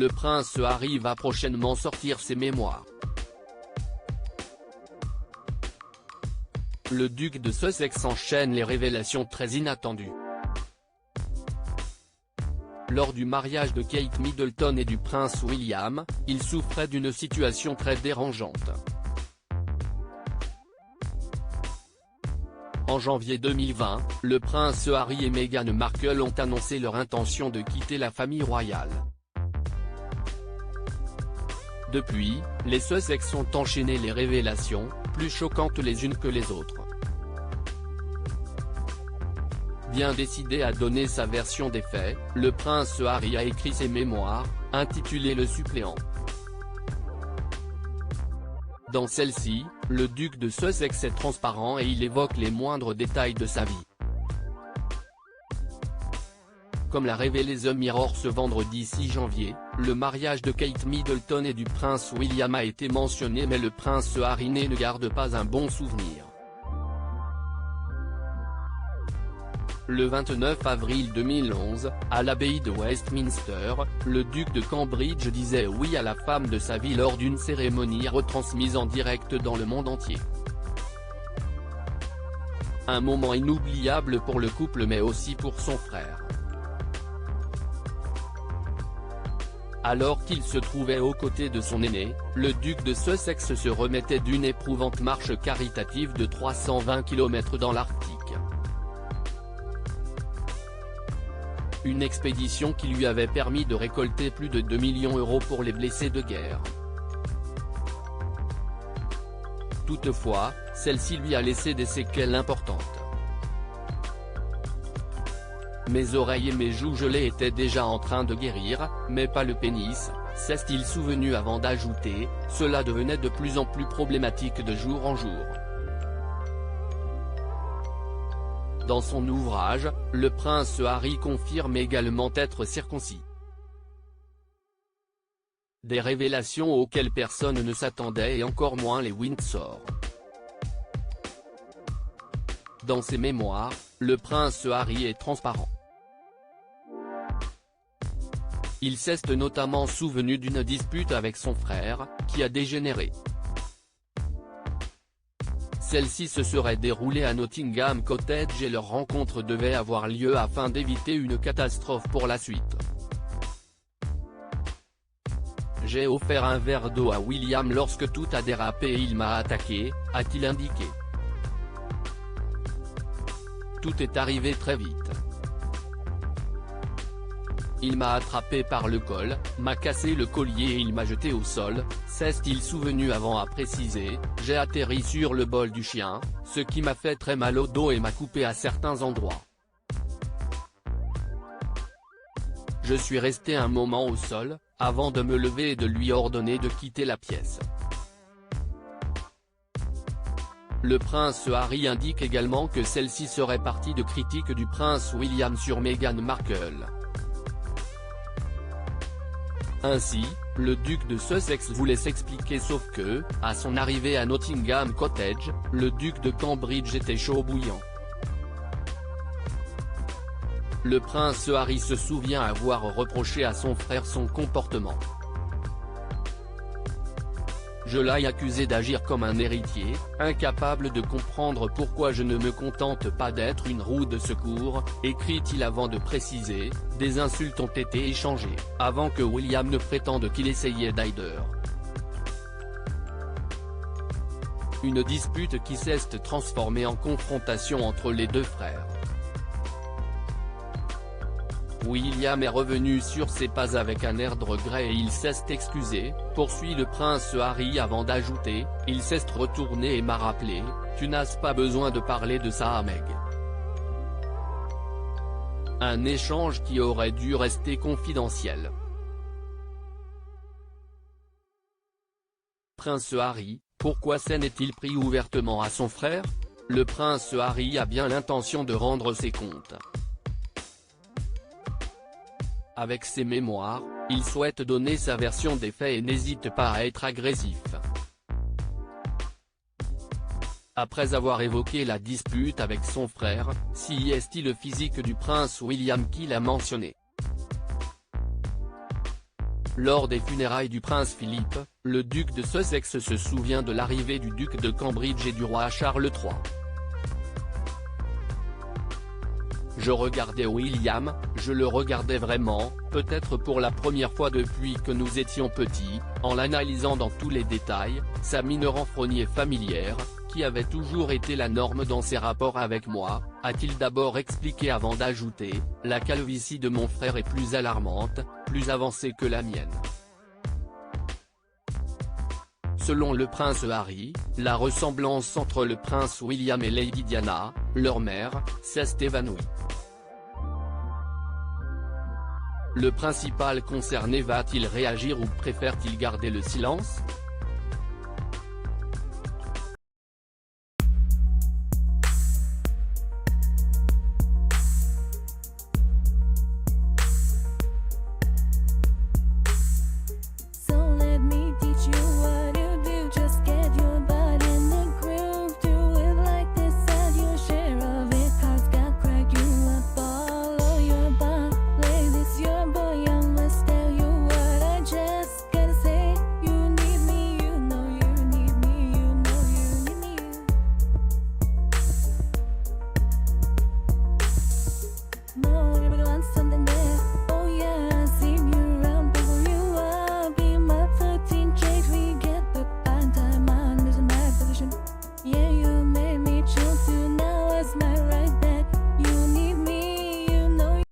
le prince Harry va prochainement sortir ses mémoires. Le duc de Sussex enchaîne les révélations très inattendues. Lors du mariage de Kate Middleton et du prince William, il souffrait d'une situation très dérangeante. En janvier 2020, le prince Harry et Meghan Markle ont annoncé leur intention de quitter la famille royale. Depuis, les Sussex ont enchaîné les révélations, plus choquantes les unes que les autres. Bien décidé à donner sa version des faits, le prince Harry a écrit ses mémoires, intitulées Le suppléant. Dans celle-ci, le duc de Sussex est transparent et il évoque les moindres détails de sa vie. Comme l'a révélé The Mirror ce vendredi 6 janvier, le mariage de Kate Middleton et du prince William a été mentionné mais le prince Harry ne garde pas un bon souvenir. Le 29 avril 2011, à l'abbaye de Westminster, le duc de Cambridge disait oui à la femme de sa vie lors d'une cérémonie retransmise en direct dans le monde entier. Un moment inoubliable pour le couple mais aussi pour son frère. Alors qu'il se trouvait aux côtés de son aîné, le duc de Sussex se remettait d'une éprouvante marche caritative de 320 km dans l'Arctique. Une expédition qui lui avait permis de récolter plus de 2 millions d'euros pour les blessés de guerre. Toutefois, celle-ci lui a laissé des séquelles importantes. Mes oreilles et mes joues gelées étaient déjà en train de guérir, mais pas le pénis, s'est-il souvenu avant d'ajouter, cela devenait de plus en plus problématique de jour en jour. Dans son ouvrage, le prince Harry confirme également être circoncis. Des révélations auxquelles personne ne s'attendait et encore moins les Windsor. Dans ses mémoires, le prince Harry est transparent. Il s'est notamment souvenu d'une dispute avec son frère, qui a dégénéré. Celle-ci se serait déroulée à Nottingham Cottage et leur rencontre devait avoir lieu afin d'éviter une catastrophe pour la suite. J'ai offert un verre d'eau à William lorsque tout a dérapé et il m'a attaqué, a-t-il indiqué. Tout est arrivé très vite. Il m'a attrapé par le col, m'a cassé le collier et il m'a jeté au sol, s'est-il souvenu avant à préciser, j'ai atterri sur le bol du chien, ce qui m'a fait très mal au dos et m'a coupé à certains endroits. Je suis resté un moment au sol, avant de me lever et de lui ordonner de quitter la pièce. Le prince Harry indique également que celle-ci serait partie de critiques du prince William sur Meghan Markle. Ainsi, le duc de Sussex voulait s'expliquer sauf que, à son arrivée à Nottingham Cottage, le duc de Cambridge était chaud bouillant. Le prince Harry se souvient avoir reproché à son frère son comportement. Je l'ai accusé d'agir comme un héritier, incapable de comprendre pourquoi je ne me contente pas d'être une roue de secours, écrit-il avant de préciser, des insultes ont été échangées, avant que William ne prétende qu'il essayait d'aider. Une dispute qui s'est transformée en confrontation entre les deux frères. William est revenu sur ses pas avec un air de regret et il s'est excusé, poursuit le prince Harry avant d'ajouter, il s'est retourné et m'a rappelé, tu n'as pas besoin de parler de ça à Meg. Un échange qui aurait dû rester confidentiel. Prince Harry, pourquoi s'en est-il pris ouvertement à son frère? Le prince Harry a bien l'intention de rendre ses comptes. Avec ses mémoires, il souhaite donner sa version des faits et n'hésite pas à être agressif. Après avoir évoqué la dispute avec son frère, si est le physique du prince William qu'il a mentionné. Lors des funérailles du prince Philippe, le duc de Sussex se souvient de l'arrivée du duc de Cambridge et du roi Charles III. Je regardais William, je le regardais vraiment, peut-être pour la première fois depuis que nous étions petits, en l'analysant dans tous les détails, sa mine renfrognée familière, qui avait toujours été la norme dans ses rapports avec moi, a-t-il d'abord expliqué avant d'ajouter, la calvitie de mon frère est plus alarmante, plus avancée que la mienne. Selon le prince Harry, la ressemblance entre le prince William et Lady Diana, leur mère, s'est évanouie. Le principal concerné va-t-il réagir ou préfère-t-il garder le silence ?